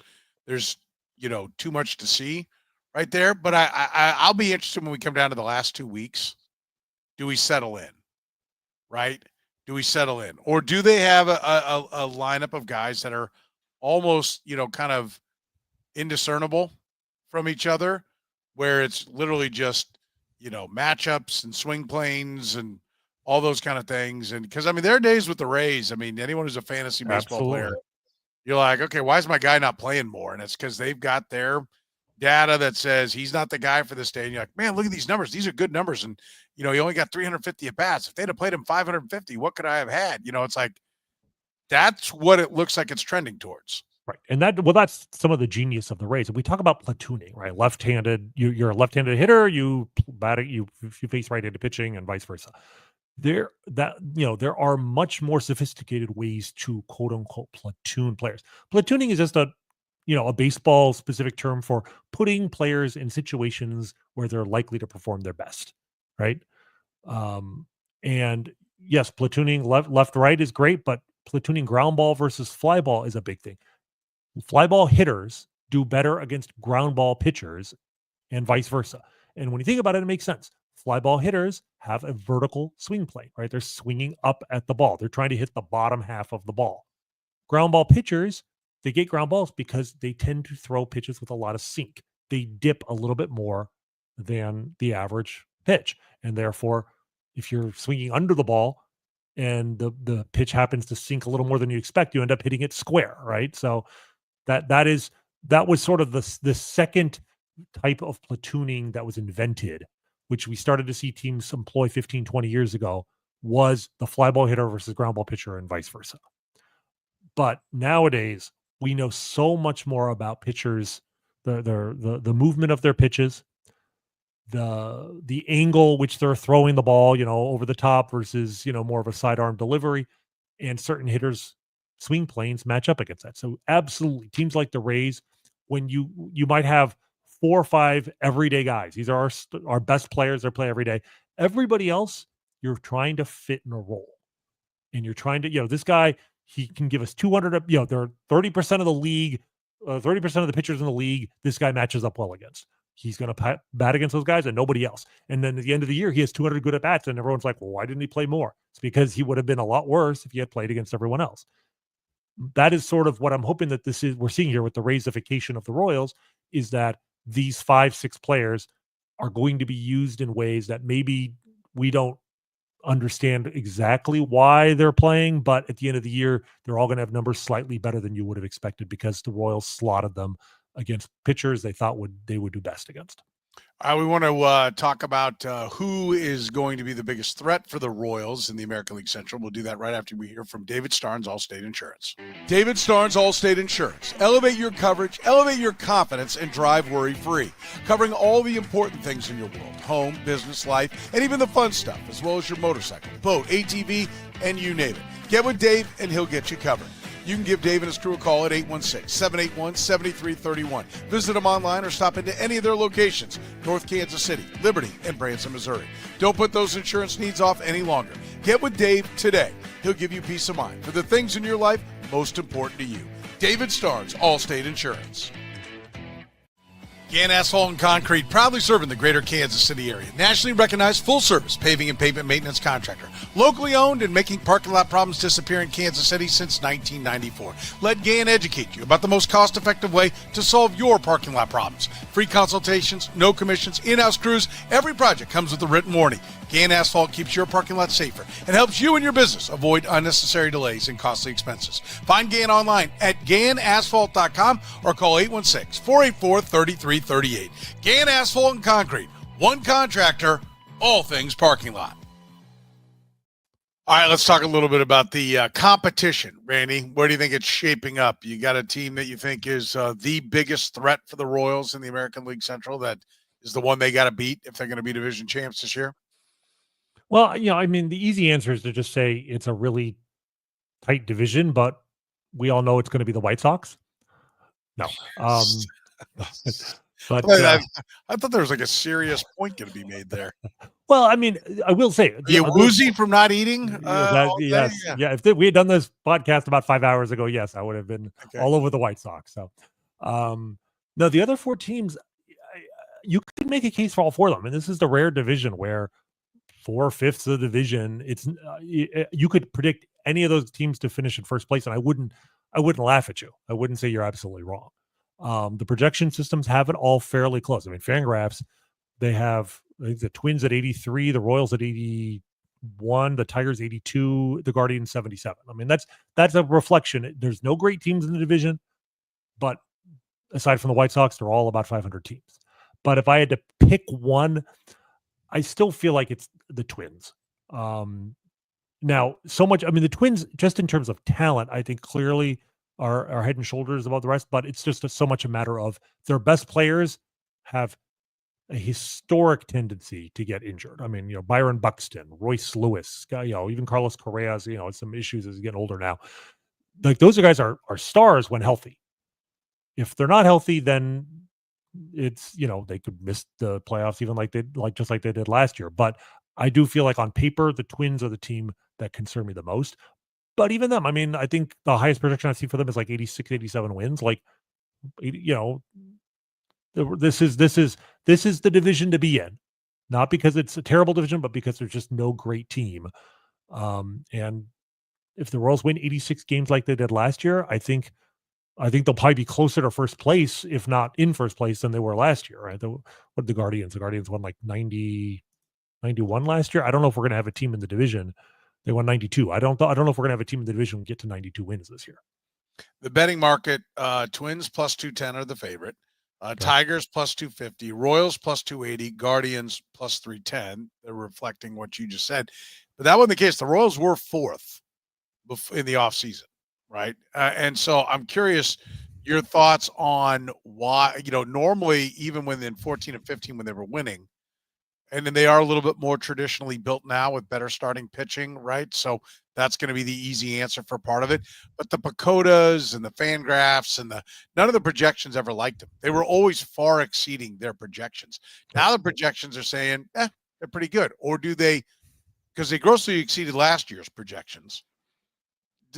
too much to see right there. But I'll be interested when we come down to the last 2 weeks. Do we settle in? Right? Do we settle in? Or do they have a lineup of guys that are almost, kind of indiscernible from each other, where it's literally just, matchups and swing planes and all those kind of things. And because, there are days with the Rays, anyone who's a fantasy baseball player, you're like, okay, why is my guy not playing more? And it's because they've got their data that says he's not the guy for this day. And you're like, man, look at these numbers. These are good numbers. And, he only got 350 at bats. If they'd have played him 550, what could I have had? It's like, that's what it looks like it's trending towards. Right. And that's some of the genius of the Rays. If we talk about platooning, right? Left-handed, you're a left-handed hitter, you face right-handed pitching and vice versa. There are much more sophisticated ways to quote unquote platoon players. Platooning is just a baseball specific term for putting players in situations where they're likely to perform their best. Right. And yes, platooning left, right is great, but platooning ground ball versus fly ball is a big thing. Fly ball hitters do better against ground ball pitchers and vice versa. And when you think about it, it makes sense. Fly ball hitters have a vertical swing plane, right? They're swinging up at the ball. They're trying to hit the bottom half of the ball. Ground ball pitchers, they get ground balls because they tend to throw pitches with a lot of sink. They dip a little bit more than the average pitch. And therefore, if you're swinging under the ball and the pitch happens to sink a little more than you expect, you end up hitting it square, right? So that was sort of the second type of platooning that was invented, which we started to see teams employ 15, 20 years ago, was the fly ball hitter versus ground ball pitcher and vice versa. But nowadays, we know so much more about pitchers, the movement of their pitches, the angle which they're throwing the ball, over the top versus, more of a sidearm delivery, and certain hitters' swing planes match up against that. So absolutely, teams like the Rays, when you might have 4 or 5 everyday guys. These are our best players. They play every day. Everybody else, you're trying to fit in a role, and you're trying to, this guy, he can give us 200. There are 30% of the league, 30% of the pitchers in the league. This guy matches up well against. He's going to bat against those guys and nobody else. And then at the end of the year, he has 200 good at bats, and everyone's like, well, why didn't he play more? It's because he would have been a lot worse if he had played against everyone else. That is sort of what I'm hoping that we're seeing here with the Rayification of the Royals, is that these 5-6 players are going to be used in ways that maybe we don't understand exactly why they're playing, but at the end of the year, they're all going to have numbers slightly better than you would have expected because the Royals slotted them against pitchers they thought they would do best against. We want to talk about who is going to be the biggest threat for the Royals in the American League Central. We'll do that right after we hear from David Starnes, Allstate Insurance. David Starnes, Allstate Insurance. Elevate your coverage, elevate your confidence, and drive worry-free. Covering all the important things in your world: home, business, life, and even the fun stuff, as well as your motorcycle, boat, ATV, and you name it. Get with Dave, and he'll get you covered. You can give Dave and his crew a call at 816-781-7331. Visit them online or stop into any of their locations: North Kansas City, Liberty, and Branson, Missouri. Don't put those insurance needs off any longer. Get with Dave today. He'll give you peace of mind for the things in your life most important to you. David Starnes, Allstate Insurance. Gann Asphalt and Concrete, proudly serving the greater Kansas City area. Nationally recognized full-service paving and pavement maintenance contractor. Locally owned and making parking lot problems disappear in Kansas City since 1994. Let Gann educate you about the most cost-effective way to solve your parking lot problems. Free consultations, no commissions, in-house crews. Every project comes with a written warning. Gann Asphalt keeps your parking lot safer and helps you and your business avoid unnecessary delays and costly expenses. Find Gann online at GannAsphalt.com or call 816-484-3338. Gann Asphalt and Concrete, one contractor, all things parking lot. All right, let's talk a little bit about the competition. Rany, where do you think it's shaping up? You got a team that you think is the biggest threat for the Royals in the American League Central, that is the one they got to beat if they're going to be division champs this year? Well, the easy answer is to just say it's a really tight division, but we all know it's going to be the White Sox. No. But I thought there was like a serious point going to be made there. Well, I will say, are you woozy from not eating? Yes. Yeah. If we had done this podcast about 5 hours ago, yes, I would have been all over the White Sox. So, no, the other 4 teams, you could make a case for all 4 of them. And this is the rare division where 4/5 of the division, it's you could predict any of those teams to finish in first place, and I wouldn't laugh at you. I wouldn't say you're absolutely wrong. The projection systems have it all fairly close. Fangraphs, they have, I think, the Twins at 83, the Royals at 81, the Tigers 82, the Guardians 77. That's a reflection. There's no great teams in the division, but aside from the White Sox, they're all about 500 teams. But if I had to pick one, I still feel like it's the Twins. Now, so much, the Twins, just in terms of talent, I think clearly are head and shoulders above the rest, but it's just so much a matter of their best players have a historic tendency to get injured. Byron Buxton, Royce Lewis, even Carlos Correa, some issues as he's getting older now. Like, those guys are stars when healthy. If they're not healthy, then it's, they could miss the playoffs even just like they did last year. But I do feel like on paper, the Twins are the team that concern me the most. But even them, I think the highest projection I've seen for them is like 86, 87 wins. Like, this is the division to be in. not because it's a terrible division, but because there's just no great team. And if the Royals win 86 games like they did last year, I think they'll probably be closer to first place, if not in first place, than they were last year. Right? What the Guardians? The Guardians won like 90, 91 last year. I don't know if we're going to have a team in the division. They won 92. I don't know if we're going to have a team in the division get to 92 wins this year. The betting market, Twins plus 210 are the favorite. Tigers plus 250, Royals plus 280, Guardians plus 310. They're reflecting what you just said. But that wasn't the case. The Royals were fourth in the offseason, right? And so I'm curious your thoughts on why, normally even when in 14 and 15 when they were winning, and then they are a little bit more traditionally built now with better starting pitching, right? So that's going to be the easy answer for part of it. But the Pacodas and the Fangraphs and none of the projections ever liked them. They were always far exceeding their projections. Now the projections are saying, they're pretty good. Or do they, because they grossly exceeded last year's projections.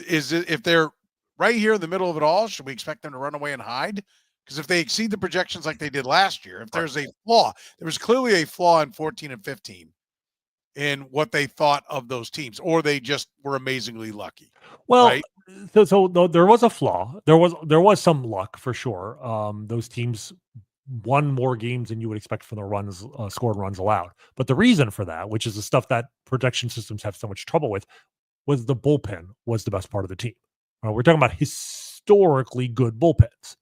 Is it, if they're right here in the middle of it all, should we expect them to run away and hide? Because if they exceed the projections like they did last year, if there's a flaw, there was clearly a flaw in 14 and 15 in what they thought of those teams, or they just were amazingly lucky. Well, right? so there was a flaw. There was some luck for sure. Those teams won more games than you would expect from the runs scored runs allowed. But the reason for that, which is the stuff that projection systems have so much trouble with, was the bullpen was the best part of the team. We're talking about historically good bullpens.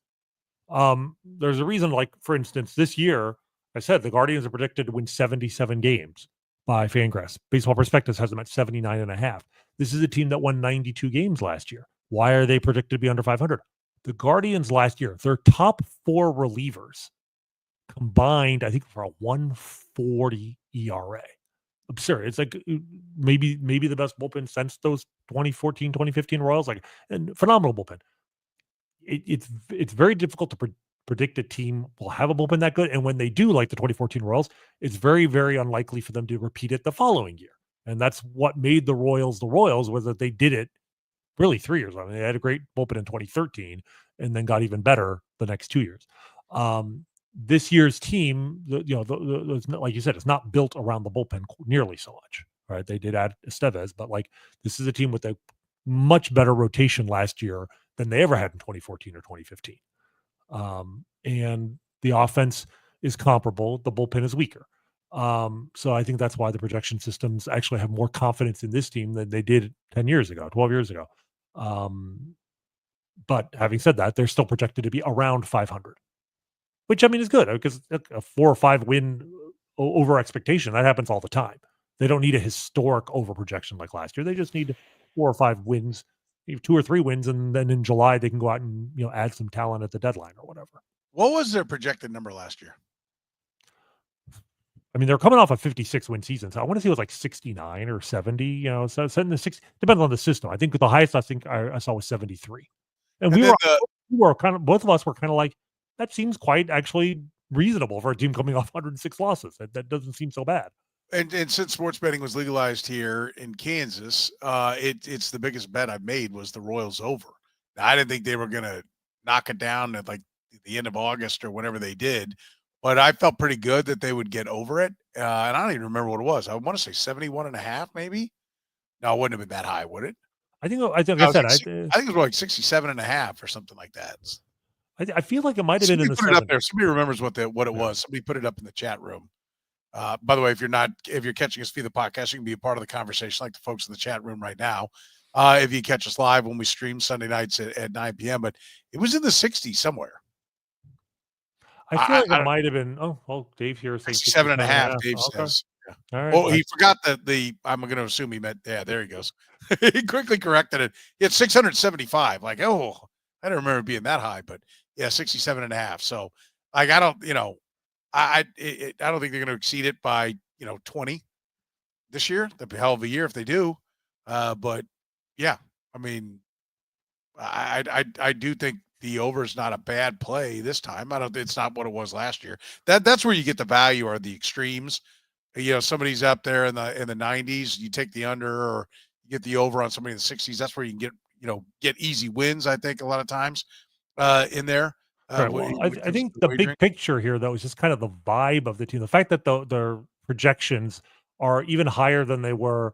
There's a reason, like, for instance, this year, I said the Guardians are predicted to win 77 games by Fangraphs. Baseball Prospectus has them at 79.5. This is a team that won 92 games last year. Why are they predicted to be under 500? The Guardians last year, their top four relievers combined, I think, for a 140 ERA. Absurd. It's like maybe the best bullpen since those 2014, 2015 Royals. Like, and phenomenal bullpen. It's very difficult to predict a team will have a bullpen that good, and when they do, like the 2014 Royals, it's very, very unlikely for them to repeat it the following year. And that's what made the Royals, was that they did it really 3 years. I mean, they had a great bullpen in 2013, and then got even better the next 2 years. This year's team, like you said, it's not built around the bullpen nearly so much. Right? They did add Estevez, but like this is a team with a much better rotation last year than they ever had in 2014 or 2015. And the offense is comparable. The bullpen is weaker. So I think that's why the projection systems actually have more confidence in this team than they did 10 years ago, 12 years ago. But having said that, they're still projected to be around 500, which I mean is good because a 4 or 5 win over expectation, that happens all the time. They don't need a historic over projection like last year. They just need 4 or 5 wins, 2 or 3 wins, and then in July they can go out and add some talent at the deadline or whatever. What was their projected number last year? I mean, they're coming off a 56 win season, so I want to see it was like 69 or 70. So in the 60 depends on the system. I think the highest I saw was 73, and we were kind of, both of us were kind of like, that seems quite actually reasonable for a team coming off 106 losses. That doesn't seem so bad. And since sports betting was legalized here in Kansas, it's the biggest bet I've made was the Royals over. Now, I didn't think they were going to knock it down at like the end of August or whenever they did, but I felt pretty good that they would get over it. And I don't even remember what it was. I want to say 71.5, maybe. No, it wouldn't have been that high, would it? I think I think it was like 67.5 or something like that. I feel like it might have been in the put it up there. Somebody remembers what it was. Somebody put it up in the chat room. By the way, if you're catching us via the podcast, you can be a part of the conversation like the folks in the chat room right now. If you catch us live when we stream Sunday nights at 9 p.m., but it was in the 60s somewhere. I feel like it might have been. Oh, Dave here says 67.5. Dave says. Yeah. All right. Well, he forgot I'm going to assume he meant. Yeah, there he goes. He quickly corrected it. It's 675. Like, I don't remember it being that high, but yeah, 67.5. So, like, I don't think they're going to exceed it by 20 this year. That'd be a hell of a year if they do. But yeah, I mean, I do think the over is not a bad play this time. It's not what it was last year. That's where you get the value, or the extremes. Somebody's up there in the 90s, you take the under, or you get the over on somebody in the 60s. That's where you can get easy wins. I think a lot of times in there. Right. Well, I think the big picture here, though, is just kind of the vibe of the team. The fact that they're projections are even higher than they were,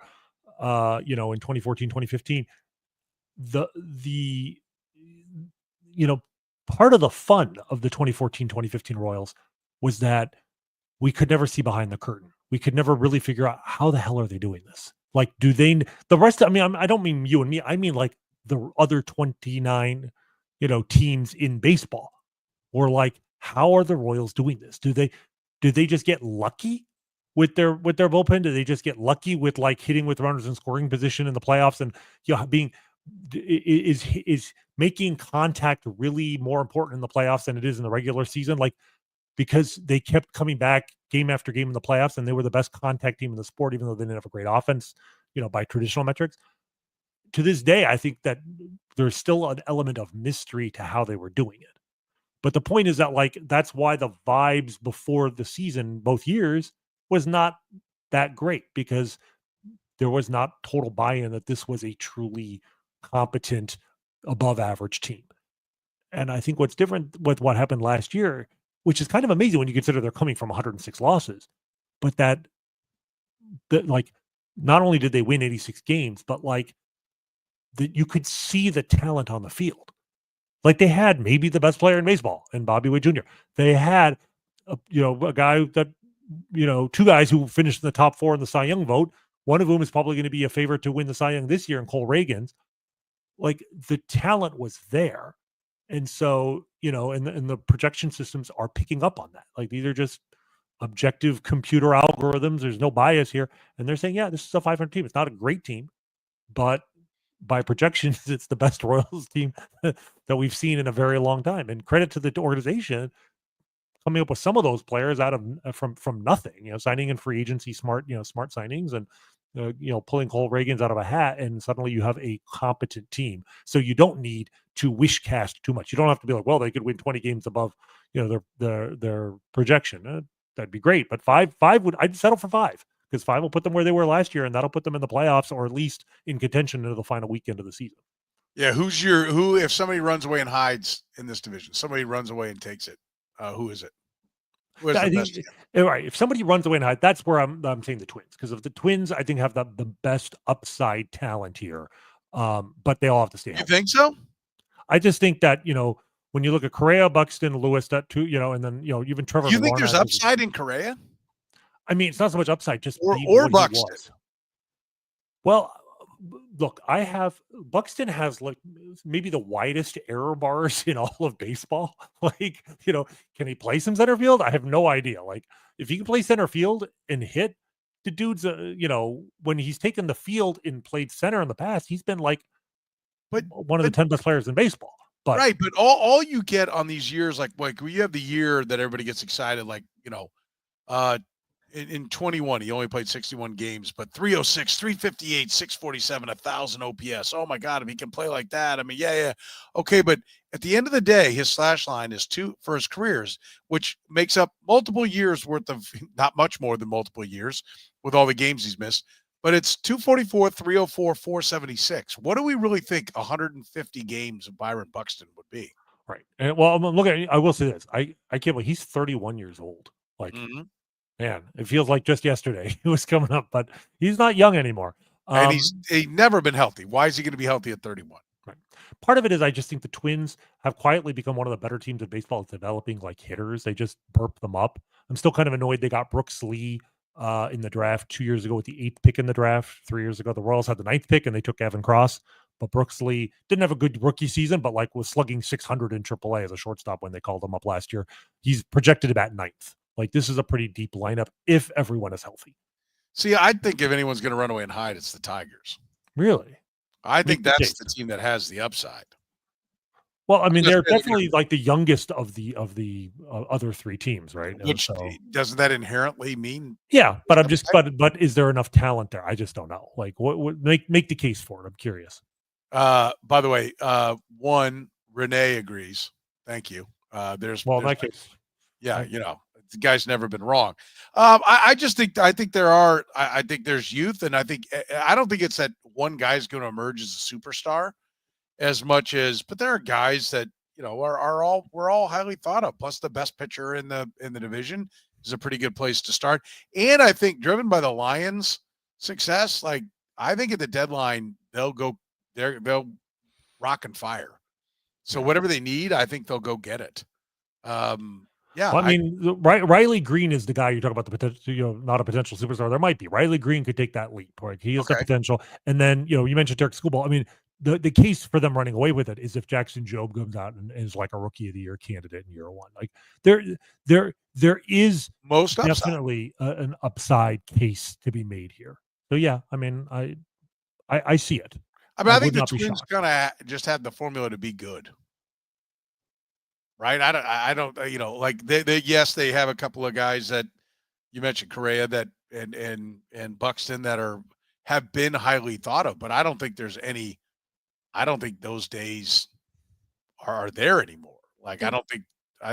in 2014, 2015. The part of the fun of the 2014, 2015 Royals was that we could never see behind the curtain. We could never really figure out how the hell are they doing this? Like, do they, the rest, I mean, I don't mean you and me, I mean like the other 29, teams in baseball were like, how are the Royals doing this? Do they just get lucky with their bullpen? Do they just get lucky with like hitting with runners in scoring position in the playoffs and being is making contact really more important in the playoffs than it is in the regular season? Like, because they kept coming back game after game in the playoffs and they were the best contact team in the sport, even though they didn't have a great offense, by traditional metrics. To this day, I think that there's still an element of mystery to how they were doing it. But the point is that, like, that's why the vibes before the season, both years, was not that great, because there was not total buy-in that this was a truly competent, above average team. And I think what's different with what happened last year, which is kind of amazing when you consider they're coming from 106 losses, but that like, not only did they win 86 games, but like that you could see the talent on the field. Like, they had maybe the best player in baseball in Bobby Witt Jr. They had a guy that, two guys who finished in the top 4 in the Cy Young vote, one of whom is probably going to be a favorite to win the Cy Young this year, in Cole Reagans. Like, the talent was there. And so, and the projection systems are picking up on that. Like, these are just objective computer algorithms. There's no bias here. And they're saying, yeah, this is a 500 team. It's not a great team, but by projections, it's the best Royals team that we've seen in a very long time. And credit to the organization coming up with some of those players out of from nothing, signing in free agency, smart signings, and pulling Cole Reagans out of a hat, and suddenly you have a competent team. So you don't need to wish cast too much. You don't have to be like, well, they could win 20 games above, their projection. That'd be great, but five I'd settle for 5, because 5 will put them where they were last year, and that'll put them in the playoffs, or at least in contention into the final weekend of the season. Yeah, if somebody runs away and hides in this division, somebody runs away and takes it, who is it? Who is the best team? Right. If somebody runs away and hides, that's where I'm saying the Twins, because of the Twins, I think have the best upside talent here, but they all have to stay healthy. You think so? I just think that, when you look at Correa, Buxton, Lewis, that too, and then even Trevor. You think there's upside in Correa? I mean, it's not so much upside, just or Buxton. Well, look, Buxton has like maybe the widest error bars in all of baseball. Like, can he play some center field? I have no idea. Like, if he can play center field and hit, the dude's, when he's taken the field and played center in the past, he's been like one of the 10 best players in baseball. But right, but all you get on these years, like you have the year that everybody gets excited, like, in 21, he only played 61 games, but 306, 358, 647, 1,000 OPS. Oh my God, if he can play like that, I mean, yeah. Okay, but at the end of the day, his slash line is 2 for his careers, which makes up multiple years worth of, not much more than multiple years with all the games he's missed, but it's 244, 304, 476. What do we really think 150 games of Byron Buxton would be? Right. And well, I'm looking, I will say this. I can't believe he's 31 years old. Like, man, it feels like just yesterday he was coming up, but he's not young anymore. And he's never been healthy. Why is he going to be healthy at 31? Right. Part of it is I just think the Twins have quietly become one of the better teams of baseball at developing like hitters. They just burp them up. I'm still kind of annoyed they got Brooks Lee in the draft 2 years ago with the 8th pick in the draft. 3 years ago, the Royals had the 9th pick and they took Gavin Cross. But Brooks Lee didn't have a good rookie season, but like was slugging 600 in AAA as a shortstop when they called him up last year. He's projected about 9th. Like, this is a pretty deep lineup if everyone is healthy. See, I think if anyone's going to run away and hide, it's the Tigers. Really? I think that's the team that has the upside. Well, I mean, they're definitely like the youngest of the other 3 teams, right? Which doesn't that inherently mean? Yeah, but I'm just, but is there enough talent there? I just don't know. Like, what make the case for it? I'm curious. By the way, Rany agrees. Thank you. In that case, yeah, the guy's never been wrong. I think there's youth, and I don't think it's that one guy's going to emerge as a superstar as much as, but there are guys that we're all highly thought of, plus the best pitcher in the division, is a pretty good place to start. And I think driven by the Lions' success, like I think at the deadline they'll rock and fire. So whatever they need, I think they'll go get it. Yeah. Well, I mean, Riley Green is the guy you talk about the potential, not a potential superstar. There might be. Riley Green could take that leap, right? He has the potential. And then, you mentioned Derek Schoolball. I mean, the case for them running away with it is if Jackson Jobe comes out and is like a rookie of the year candidate in year one. Like there is most definitely an upside case to be made here. So yeah, I mean, I see it. I mean, I think the Twins gonna just have the formula to be good. Right. I don't, like yes, they have a couple of guys that you mentioned, Correa and Buxton that have been highly thought of, but I don't think those days are there anymore. Like, I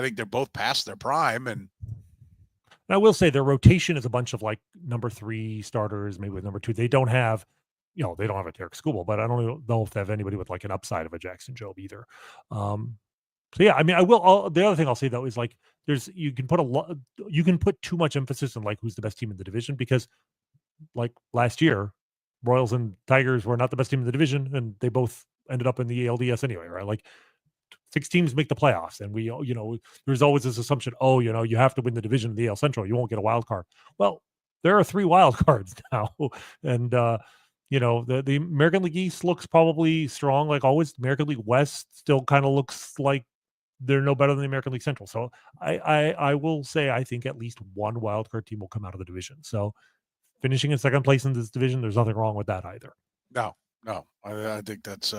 think they're both past their prime. And I will say their rotation is a bunch of like number 3 starters, maybe with number 2. They don't have, they don't have a Derek Schoolball, but I don't know if they have anybody with like an upside of a Jackson Jobe either. So yeah, I mean, the other thing I'll say though is like you can put too much emphasis on like who's the best team in the division, because like last year, Royals and Tigers were not the best team in the division, and they both ended up in the ALDS anyway, right? Like 6 teams make the playoffs, and there's always this assumption, you have to win the division in the AL Central, you won't get a wild card. Well, there are 3 wild cards now, and the American League East looks probably strong, like always. The American League West still kind of looks like they're no better than the American League Central. So I will say I think at least one wildcard team will come out of the division. So finishing in second place in this division, there's nothing wrong with that either. No, I think that's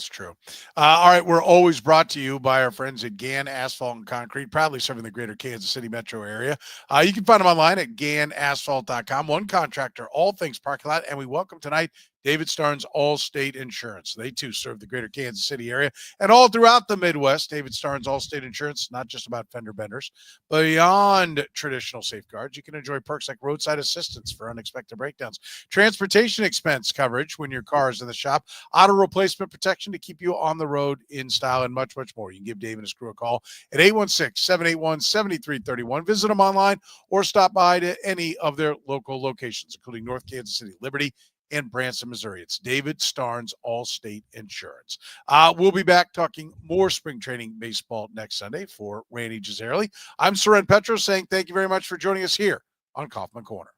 true. All right, we're always brought to you by our friends at Gann Asphalt and Concrete, proudly serving the greater Kansas City metro area. You can find them online at GannAsphalt.com. One contractor, all things parking lot, and we welcome tonight David Starnes Allstate Insurance. They too serve the greater Kansas City area and all throughout the Midwest. David Starnes Allstate Insurance, not just about fender benders, but beyond traditional safeguards. You can enjoy perks like roadside assistance for unexpected breakdowns, transportation expense coverage when your car is in the shop, auto replacement protection to keep you on the road in style, and much, much more. You can give Dave and his crew a call at 816-781-7331. Visit them online or stop by to any of their local locations, including North Kansas City, Liberty, and Branson, Missouri. It's David Starnes Allstate Insurance. We'll be back talking more spring training baseball next Sunday. For Rany Jazayerli, I'm Soren Petro saying thank you very much for joining us here on Kaufman Corner.